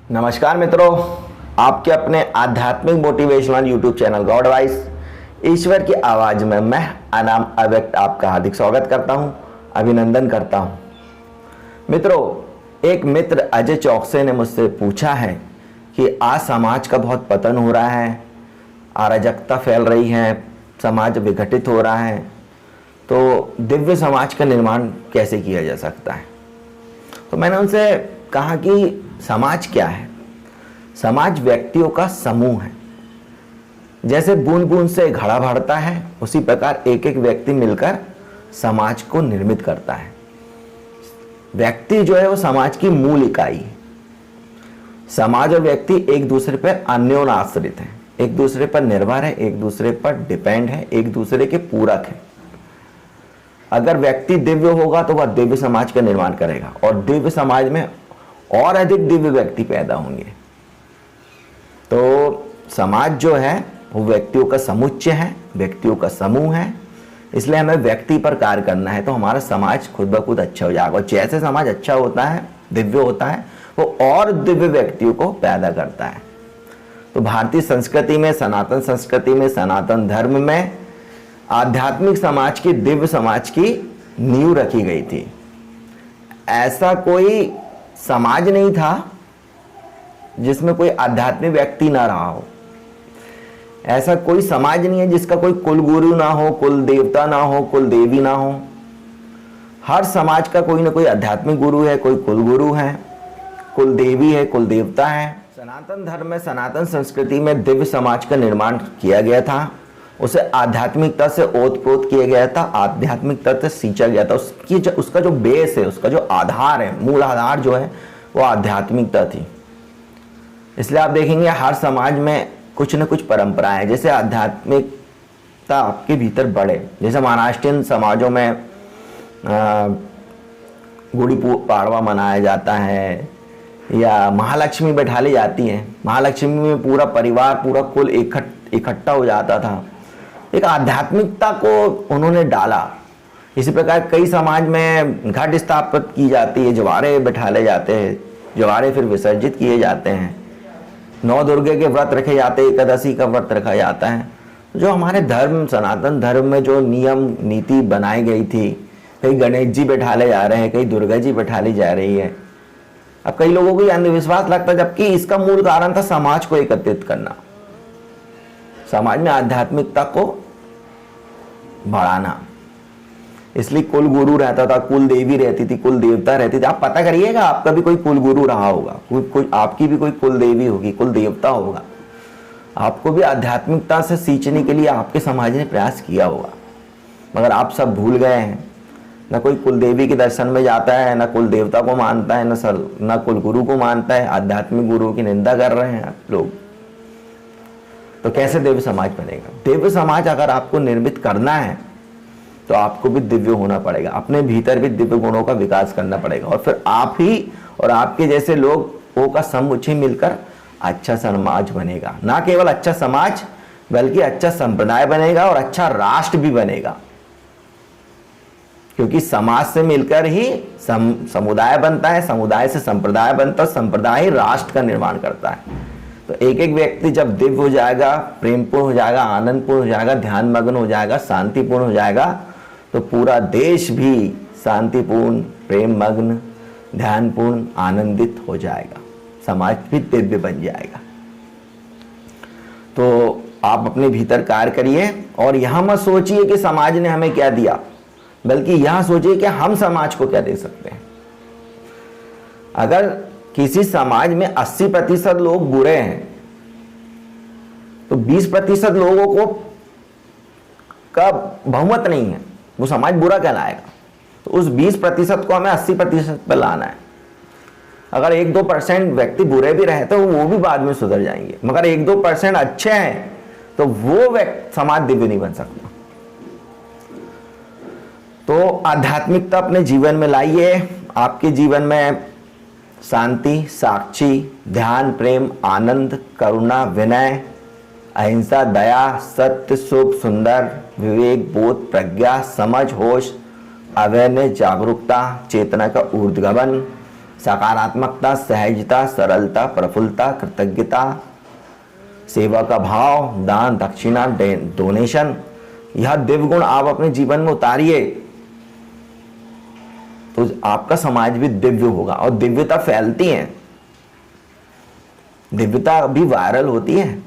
नमस्कार मित्रों, आपके अपने आध्यात्मिक motivational YouTube channel God Voice ईश्वर की आवाज में मैं अनाम अव्यक्त आपका हार्दिक स्वागत करता हूं, अभिनंदन करता हूं। मित्रों, एक मित्र अजय चौकसे ने मुझसे पूछा है कि आज समाज का बहुत पतन हो रहा है, अराजकता फैल रही है, समाज विघटित हो रहा है, तो दिव्य समाज का निर्माण कैसे किया जा सकता है। तो मैंने उनसे कहा कि समाज क्या है। समाज व्यक्तियों का समूह है। जैसे बूंद बूंद से घड़ा भरता है, उसी प्रकार एक एक व्यक्ति मिलकर समाज को निर्मित करता है। व्यक्ति जो है वो समाज की मूल इकाई है। समाज और व्यक्ति एक दूसरे पर अन्योन्याश्रित है, एक दूसरे पर निर्भर है, एक दूसरे पर डिपेंड है, एक दूसरे के पूरक है। अगर व्यक्ति दिव्य होगा तो वह दिव्य समाज का निर्माण करेगा और दिव्य समाज में और अधिक दिव्य व्यक्ति पैदा होंगे। तो समाज जो है वो व्यक्तियों का समुच्चय है, व्यक्तियों का समूह है। इसलिए हमें व्यक्ति पर कार्य करना है तो हमारा समाज खुद ब खुद अच्छा हो जाएगा। और जैसे समाज अच्छा होता है, दिव्य होता है, वो और दिव्य व्यक्तियों को पैदा करता है। तो भारतीय संस्कृति में, सनातन संस्कृति में, सनातन धर्म में आध्यात्मिक समाज की, दिव्य समाज की नींव रखी गई थी। ऐसा कोई समाज नहीं था जिसमें कोई आध्यात्मिक व्यक्ति ना रहा हो। ऐसा कोई समाज नहीं है जिसका कोई कुल गुरु ना हो, कुल देवता ना हो, कुल देवी ना हो। हर समाज का कोई ना कोई आध्यात्मिक गुरु है, कोई कुल गुरु है, कुल देवी है, कुल देवता है। सनातन धर्म में, सनातन संस्कृति में दिव्य समाज का निर्माण किया गया था। उसे आध्यात्मिकता से ओतप्रोत किया गया था, आध्यात्मिकता से सींचा गया था। उसका जो बेस है, उसका जो आधार है, मूल आधार जो है वो आध्यात्मिकता थी। इसलिए आप देखेंगे हर समाज में कुछ न कुछ परंपराएं हैं। जैसे आध्यात्मिकता आपके भीतर बढ़े, जैसे महाराष्ट्रियन समाजों में गुड़ी पाड़वा मनाया जाता है या महालक्ष्मी बैठा ली जाती है। महालक्ष्मी में पूरा परिवार, पूरा कुल इकट्ठा हो जाता था। एक आध्यात्मिकता को उन्होंने डाला। इसी प्रकार कई समाज में घट स्थापित की जाती है, जवारे बैठाले जाते हैं, जवारे फिर विसर्जित किए जाते हैं। 9 दुर्गे के व्रत रखे जाते हैं, एकादशी का व्रत रखा जाता है। जो हमारे धर्म, सनातन धर्म में जो नियम नीति बनाई गई थी, कहीं गणेश जी बैठाले जा रहे हैं, कहीं दुर्गा जी बैठाली जा रही है। अब कई लोगों को अंधविश्वास लगता है, जबकि इसका मूल कारण था समाज को एकत्रित करना, समाज में आध्यात्मिकता को बढ़ाना। इसलिए कुल गुरु रहता था, कुल देवी रहती थी, कुल देवता रहती थी। आप पता करिएगा, आपका भी कोई कुल गुरु रहा होगा, कोई आपकी भी कोई कुल देवी होगी, कुल देवता होगा। आपको भी आध्यात्मिकता से सींचने के लिए आपके समाज ने प्रयास किया होगा, मगर आप सब भूल गए हैं। न कोई कुल देवी के दर्शन में जाता है, न कुल देवता को मानता है, न कुल गुरु को मानता है। आध्यात्मिक गुरु की निंदा कर रहे हैं आप लोग। तो कैसे दिव्य समाज बनेगा? दिव्य समाज अगर आपको निर्मित करना है तो आपको भी दिव्य होना पड़ेगा, अपने भीतर भी दिव्य गुणों का विकास करना पड़ेगा, और फिर आप ही और आपके जैसे लोगों का समुच्चय मिलकर अच्छा समाज बनेगा। ना केवल अच्छा समाज, बल्कि अच्छा संप्रदाय बनेगा और अच्छा राष्ट्र भी बनेगा। क्योंकि समाज से मिलकर ही समुदाय बनता है, समुदाय से संप्रदाय बनता है, संप्रदाय ही राष्ट्र का निर्माण करता है। तो एक एक व्यक्ति जब दिव्य हो जाएगा, प्रेमपूर्ण हो जाएगा, आनंदपूर्ण हो जाएगा, ध्यान मग्न हो जाएगा, शांतिपूर्ण हो जाएगा, तो पूरा देश भी शांतिपूर्ण, प्रेम मग्न, ध्यानपूर्ण, आनंदित हो जाएगा। समाज भी दिव्य बन जाएगा। तो आप अपने भीतर कार्य करिए और यहां मत सोचिए कि समाज ने हमें क्या दिया, बल्कि यहां सोचिए कि हम समाज को क्या दे सकते हैं। अगर किसी समाज में 80% लोग बुरे हैं तो 20% लोगों को का बहुमत नहीं है, वो समाज बुरा कहलाएगा। तो उस 20% को हमें 80% पर लाना है। अगर 1-2% व्यक्ति बुरे भी रहे तो वो भी बाद में सुधर जाएंगे, मगर 1-2% अच्छे हैं तो वो समाज दिव्य नहीं बन सकता। तो आध्यात्मिकता अपने जीवन में लाइए। आपके जीवन में शांति, साक्षी, ध्यान, प्रेम, आनंद, करुणा, विनय, अहिंसा, दया, सत्य, शुभ, सुंदर, विवेक, बोध, प्रज्ञा, समझ, होश, अवेयरनेस, जागरूकता, चेतना का ऊर्ध्वगमन, सकारात्मकता, सहजता, सरलता, प्रफुल्लता, कृतज्ञता, सेवा का भाव, दान, दक्षिणा, डोनेशन, यह दिव्य गुण आप अपने जीवन में उतारिए तो आपका समाज भी दिव्य होगा। और दिव्यता फैलती है, दिव्यता भी वायरल होती है।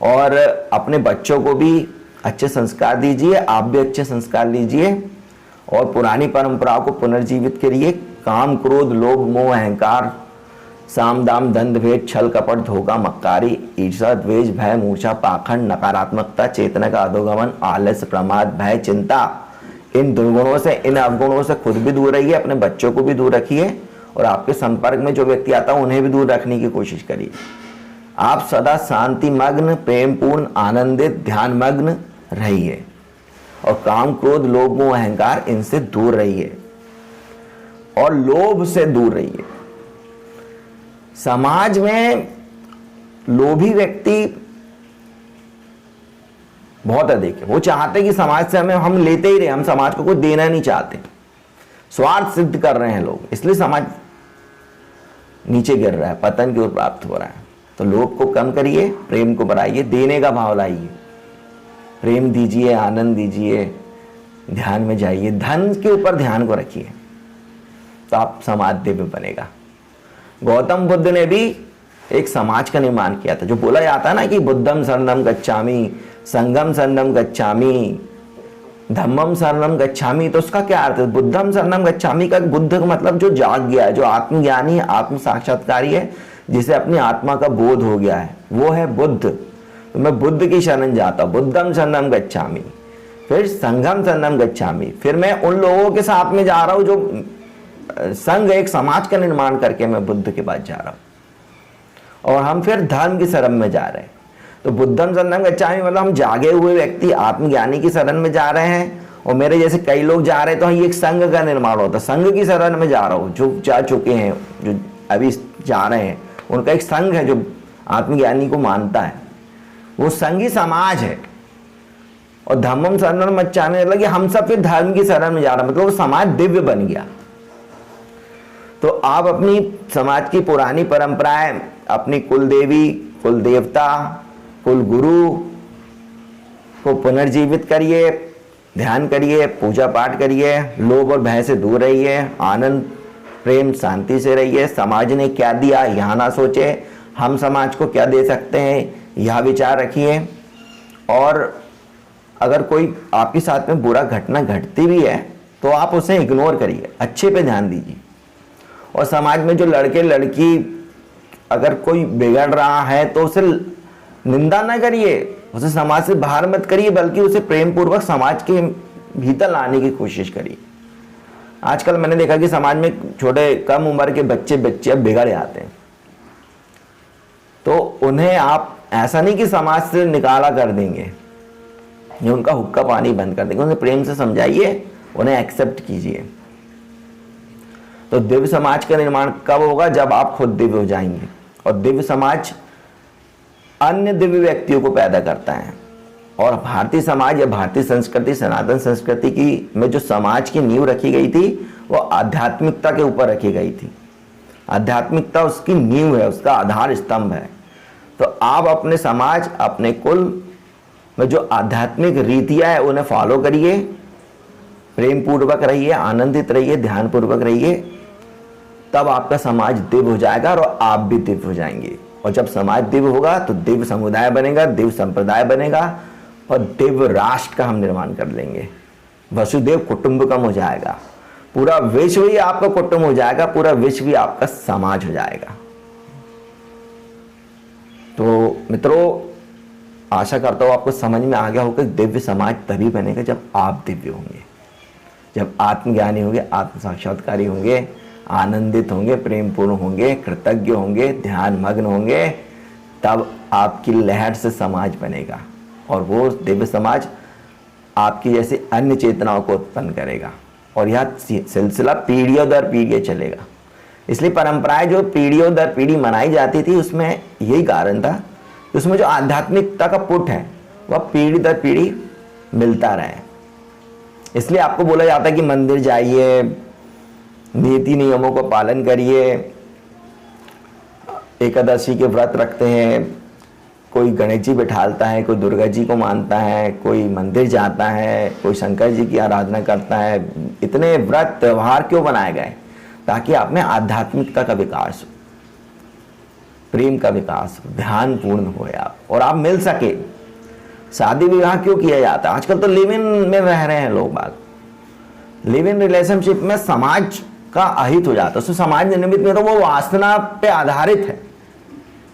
और अपने बच्चों को भी अच्छे संस्कार दीजिए, आप भी अच्छे संस्कार लीजिए और पुरानी परंपराओं को पुनर्जीवित करिए। काम, क्रोध, लोभ, मोह, अहंकार, साम, दाम, दंड, भेद, छल, कपट, धोखा, मक्कारी, ईर्ष्या, द्वेष, भय, मूर्छा, पाखंड, नकारात्मकता, चेतना का अधोगमन, आलस्य, प्रमाद, भय, चिंता, इन दुर्गुणों से, इन अवगुणों से खुद भी दूर रहिए, अपने बच्चों को भी दूर रखिए और आपके संपर्क में जो व्यक्ति आता है उन्हें भी दूर रखने की कोशिश करिए। आप सदा शांति मग्न, प्रेम पूर्ण, आनंदित, ध्यान मग्न रहिए और काम, क्रोध, लोभ, मोह, अहंकार, इनसे दूर रहिए और लोभ से दूर रहिए। समाज में लोभी व्यक्ति बहुत अधिक है। वो चाहते कि समाज से हम लेते ही रहे, हम समाज को कुछ देना नहीं चाहते। स्वार्थ सिद्ध कर रहे हैं लोग, इसलिए समाज नीचे गिर रहा है, पतन की ओर प्राप्त हो रहा है। तो लोभ को कम करिए, प्रेम को बढ़ाइए, देने का भाव लाइए, प्रेम दीजिए, आनंद दीजिए, ध्यान में जाइए, धन के ऊपर ध्यान को रखिए तो आप समाज दिव्य बनेगा। गौतम बुद्ध ने भी एक समाज का निर्माण किया था। जो बोला जाता है ना कि बुद्धम शरणम गच्छामि, संघम शरणम गच्छामि, धम्मम शरणम गच्छामि, तो उसका क्या अर्थ है? बुद्धम शरणम गच्छामि का बुद्ध का मतलब जो जाग गया है, जो आत्मज्ञानी है, आत्म साक्षात्कारी है, जिसे अपनी आत्मा का बोध हो गया है, वो है बुद्ध। तो मैं बुद्ध की शरण जाता हूं, बुद्धम शरणम गच्छामि, फिर संघम शरणम गच्छामि, फिर मैं उन लोगों के साथ में जा रहा हूं जो संघ, एक समाज का निर्माण करके मैं बुद्ध के पास जा रहा हूं और हम फिर धर्म की शरण में जा रहे हैं। तो बुद्धम शरणम गच्छामि मतलब हम जागे हुए व्यक्ति आत्मज्ञानी की शरण में जा रहे हैं और मेरे जैसे कई लोग जा रहे हैं, तो ये एक संघ का निर्माण होता है। संघ की शरण में जा रहा हूँ, जो जा चुके हैं, जो अभी जा रहे हैं, उनका एक संघ है जो आत्मज्ञानी को मानता है, वो संघी समाज है। और धम्मम शरणम गच्छामि मतलब कि हम सब फिर धर्म की शरण में जा रहे हैं, मतलब वो समाज दिव्य बन गया। तो आप अपनी समाज की पुरानी परंपराएं, अपनी कुल देवी, कुल देवता, कुल गुरु को पुनर्जीवित करिए, ध्यान करिए, पूजा पाठ करिए, लोभ और भय से दूर रहिए, आनंद, प्रेम, शांति से रहिए। समाज ने क्या दिया यह ना सोचे, हम समाज को क्या दे सकते हैं यह विचार रखिए। और अगर कोई आपके साथ में बुरा घटना घटती भी है तो आप उसे इग्नोर करिए, अच्छे पे ध्यान दीजिए। और समाज में जो लड़के लड़की अगर कोई बिगड़ रहा है तो उसे निंदा ना करिए, उसे समाज से बाहर मत करिए, बल्कि उसे प्रेम पूर्वक समाज के भीतर लाने की कोशिश करिए। आजकल मैंने देखा कि समाज में छोटे कम उम्र के बच्चे अब बिगड़ जाते हैं, तो उन्हें आप ऐसा नहीं कि समाज से निकाला कर देंगे, ये उनका हुक्का पानी बंद कर देंगे, उन्हें प्रेम से समझाइए, उन्हें एक्सेप्ट कीजिए। तो दिव्य समाज का निर्माण कब होगा? जब आप खुद दिव्य हो जाएंगे। और दिव्य समाज अन्य दिव्य व्यक्तियों को पैदा करता है। और भारतीय समाज या भारतीय संस्कृति, सनातन संस्कृति की में जो समाज की नींव रखी गई थी वो आध्यात्मिकता के ऊपर रखी गई थी। आध्यात्मिकता उसकी नींव है, उसका आधार स्तंभ है। तो आप अपने समाज, अपने कुल में जो आध्यात्मिक रीतियां है उन्हें फॉलो करिए, प्रेम पूर्वक रहिए, आनंदित रहिए, ध्यान पूर्वक रहिए, तब आपका समाज दिव्य हो जाएगा और आप भी दिव्य हो जाएंगे। और जब समाज दिव्य होगा तो दिव्य समुदाय बनेगा, दिव्य संप्रदाय बनेगा और दिव्य राष्ट्र का हम निर्माण कर लेंगे। वसुदेव कुटुंबकम हो जाएगा, पूरा विश्व ही आपका कुटुंब हो जाएगा, पूरा विश्व ही आपका समाज हो जाएगा। तो मित्रों, आशा करता हूं आपको समझ में आ गया होगा। दिव्य समाज तभी बनेगा जब आप दिव्य होंगे, जब आत्मज्ञानी होंगे, आत्म साक्षात्कारी होंगे, आनंदित होंगे, प्रेम पूर्ण होंगे, कृतज्ञ होंगे, ध्यान मग्न होंगे, तब आपकी लहर से समाज बनेगा और वो दिव्य समाज आपकी जैसी अन्य चेतनाओं को उत्पन्न करेगा। और यह सिलसिला पीढ़ियों दर पीढ़ी चलेगा। इसलिए परंपराएं जो पीढ़ियों दर पीढ़ी मनाई जाती थी उसमें यही कारण था, उसमें जो आध्यात्मिकता का पुट है वह पीढ़ी दर पीढ़ी मिलता रहे। इसलिए आपको बोला जाता है कि मंदिर जाइए, नीति नियमों का पालन करिए। एकादशी के व्रत रखते हैं, कोई गणेश जी बिठालता है, कोई दुर्गा जी को मानता है, कोई मंदिर जाता है, कोई शंकर जी की आराधना करता है। इतने व्रत त्यौहार क्यों बनाए गए? ताकि आप में आध्यात्मिकता का विकास हो, प्रेम का विकास हो, ध्यान पूर्ण हो आप, और आप मिल सके। शादी विवाह क्यों किया जाता है? आजकल तो लिव इन में रह रहे हैं लोग बाग। लिव इन रिलेशनशिप में समाज का अहित हो जाता है, उसमें समाज निर्मित में, तो वो वासना पे आधारित है,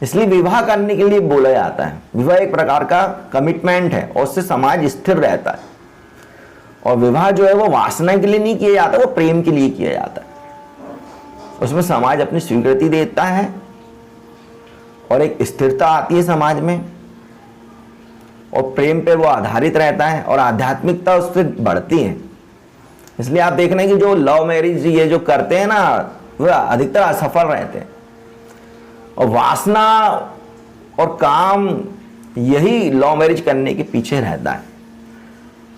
इसलिए विवाह करने के लिए बोला जाता है। विवाह एक प्रकार का कमिटमेंट है और उससे समाज स्थिर रहता है। और विवाह जो है वो वासना के लिए नहीं किया जाता, वो प्रेम के लिए किया जाता है। उसमें समाज अपनी स्वीकृति देता है और एक स्थिरता आती है समाज में, और प्रेम पे वो आधारित रहता है और आध्यात्मिकता उससे बढ़ती है। इसलिए आप देख रहे हैं कि जो लव मैरिज ये जो करते हैं ना, वह अधिकतर असफल रहते हैं। और वासना और काम यही लव मैरिज करने के पीछे रहता है।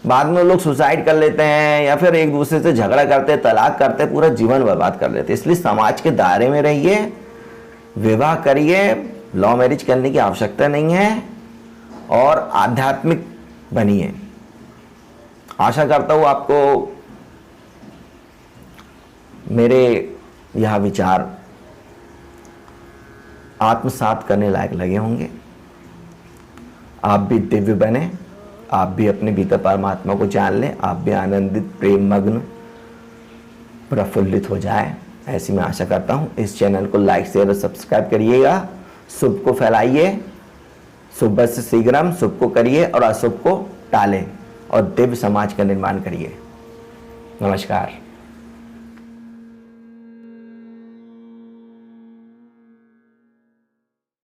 बाद में लोग सुसाइड कर लेते हैं या फिर एक दूसरे से झगड़ा करते हैं, तलाक करते हैं, पूरा जीवन बर्बाद कर लेते हैं। इसलिए समाज के दायरे में रहिए, विवाह करिए, लव मैरिज करने की आवश्यकता नहीं है, और आध्यात्मिक बनिए। आशा करता हूँ आपको मेरे यह विचार आत्मसात करने लायक लगे होंगे। आप भी दिव्य बने, आप भी अपने भीतर परमात्मा को जान लें, आप भी आनंदित, प्रेम मग्न, प्रफुल्लित हो जाए, ऐसी मैं आशा करता हूँ। इस चैनल को लाइक, शेयर और सब्सक्राइब करिएगा। शुभ को फैलाइए, शुभ से शीघ्रम, शुभ को करिए और अशुभ को टालें, और दिव्य समाज का निर्माण करिए। नमस्कार।